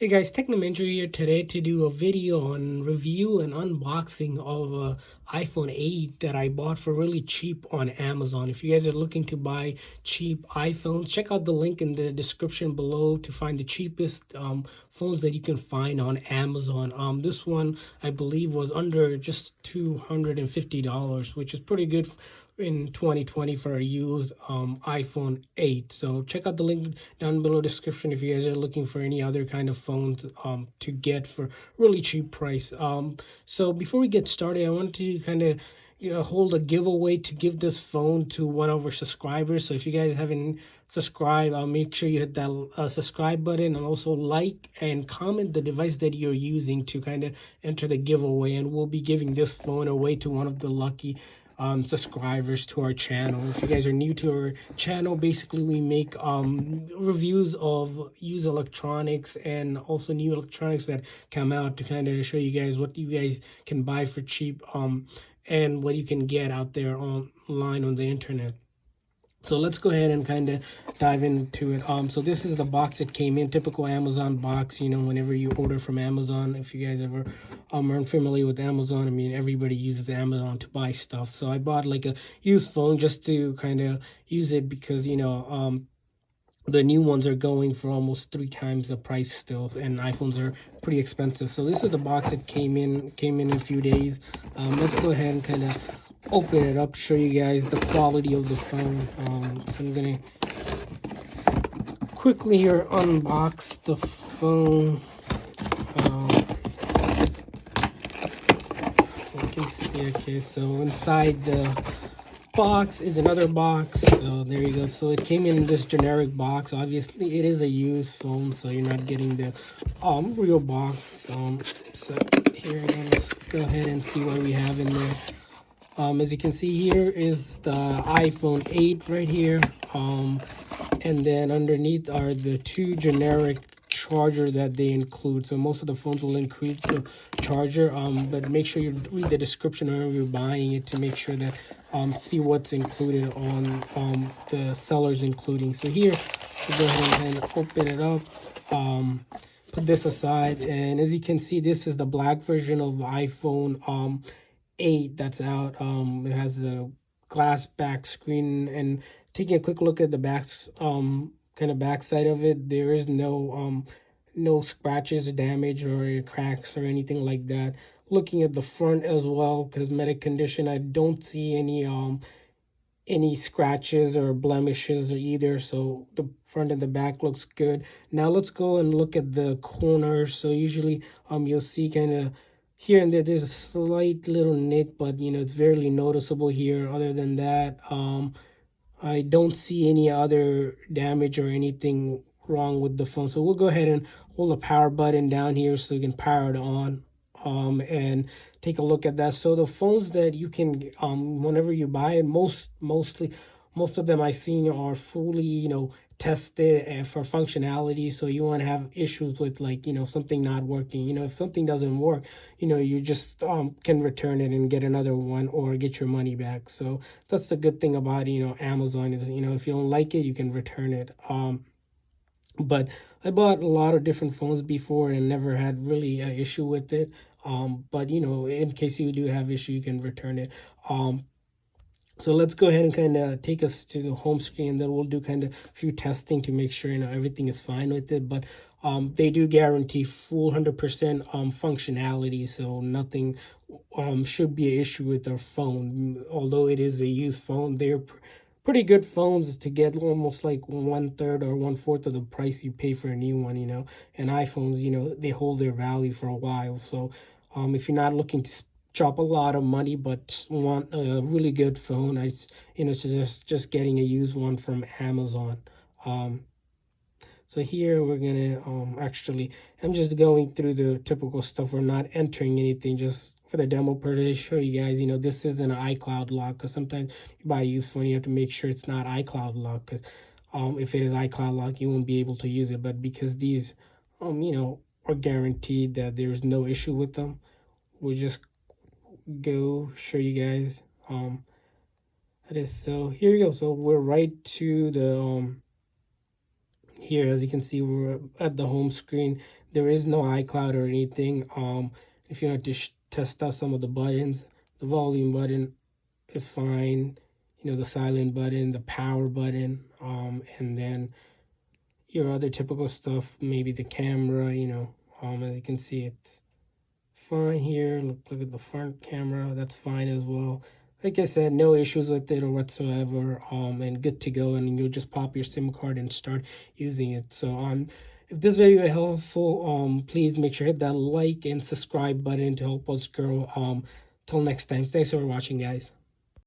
Hey guys, Technomentary here today to do a video on review and unboxing of a iPhone 8 that I bought for really cheap on Amazon. If you guys are looking to buy cheap iPhones, check out the link in the description below to find the cheapest phones that you can find on Amazon. This one I believe was under just $250, which is pretty good in 2020 for a used iPhone 8. So check out the link down below description if you guys are looking for any other kind of phones to get for really cheap price. So before we get started, I want to kind of hold a giveaway to give this phone to one of our subscribers. So if you guys haven't subscribed, make sure you hit that subscribe button and also like and comment the device that you're using to kind of enter the giveaway, and we'll be giving this phone away to one of the lucky subscribers to our channel. If you guys are new to our channel, basically we make reviews of used electronics and also new electronics that come out to kind of show you guys what you guys can buy for cheap and what you can get out there online on the internet. So let's go ahead and kind of dive into it. So this is the box it came in, typical Amazon box. Whenever you order from Amazon, if you guys ever are unfamiliar with Amazon, I mean, everybody uses Amazon to buy stuff. So I bought like a used phone just to kind of use it because, the new ones are going for almost 3 times the price still, and iPhones are pretty expensive. So this is the box it came in a few days. Let's go ahead and kind of open it up to show you guys the quality of the phone. So I'm gonna quickly here unbox the phone. You can see, okay, so inside the box is another box. So there you go. So it came in this generic box. Obviously it is a used phone, so you're not getting the real box. So here, let's go ahead and see what we have in there. As you can see, here is the iPhone 8 right here. And then underneath are the two generic charger that they include. So most of the phones will include the charger, but make sure you read the description whenever you're buying it to make sure that see what's included on the sellers including. So here, we'll go ahead and open it up. Put this aside, and as you can see, this is the black version of iPhone 8 that's out. It has a glass back screen, and taking a quick look at the kind of back side of it, there is no scratches or damage or cracks or anything like that. Looking at the front as well, cosmetic condition, I don't see any scratches or blemishes or either, so the front and the back looks good. Now let's go and look at the corners. So usually you'll see kind of here and there's a slight little nick, but it's barely noticeable here. Other than that, I don't see any other damage or anything wrong with the phone. So we'll go ahead and hold the power button down here so you can power it on and take a look at that. So the phones that you can whenever you buy it, most of them I've seen are fully tested and for functionality. So you won't have issues with like something not working. If something doesn't work, you just can return it and get another one or get your money back. So that's the good thing about Amazon is if you don't like it, you can return it. But I bought a lot of different phones before and never had really an issue with it. But in case you do have issue, you can return it. So let's go ahead and kind of take us to the home screen, then we'll do kind of a few testing to make sure everything is fine with it. But they do guarantee full 100% functionality, so nothing should be an issue with their phone. Although it is a used phone, they're pretty good phones to get almost like 1/3 or 1/4 of the price you pay for a new one. And iPhones, they hold their value for a while. So if you're not looking to drop a lot of money but want a really good phone, I suggest getting a used one from Amazon. So here we're gonna actually, I'm just going through the typical stuff. We're not entering anything, just for the demo purpose, show you guys, this is an iCloud lock, because sometimes you buy a used phone, you have to make sure it's not iCloud lock, because if it is iCloud lock, you won't be able to use it. But because these are guaranteed that there's no issue with them, we'll just go show you guys that is. So here you go. So we're right to Here, as you can see, we're at the home screen. There is no iCloud or anything. If you want to test out some of the buttons, the volume button is fine. You know, the silent button, the power button, and then your other typical stuff, maybe the camera, you know, as you can see, it's fine here. Look at the front camera, that's fine as well. Like I said, no issues with it or whatsoever, and good to go. And you'll just pop your SIM card and start using it. So if this video is helpful, please make sure to hit that like and subscribe button to help us grow. Till next time, thanks for watching, guys.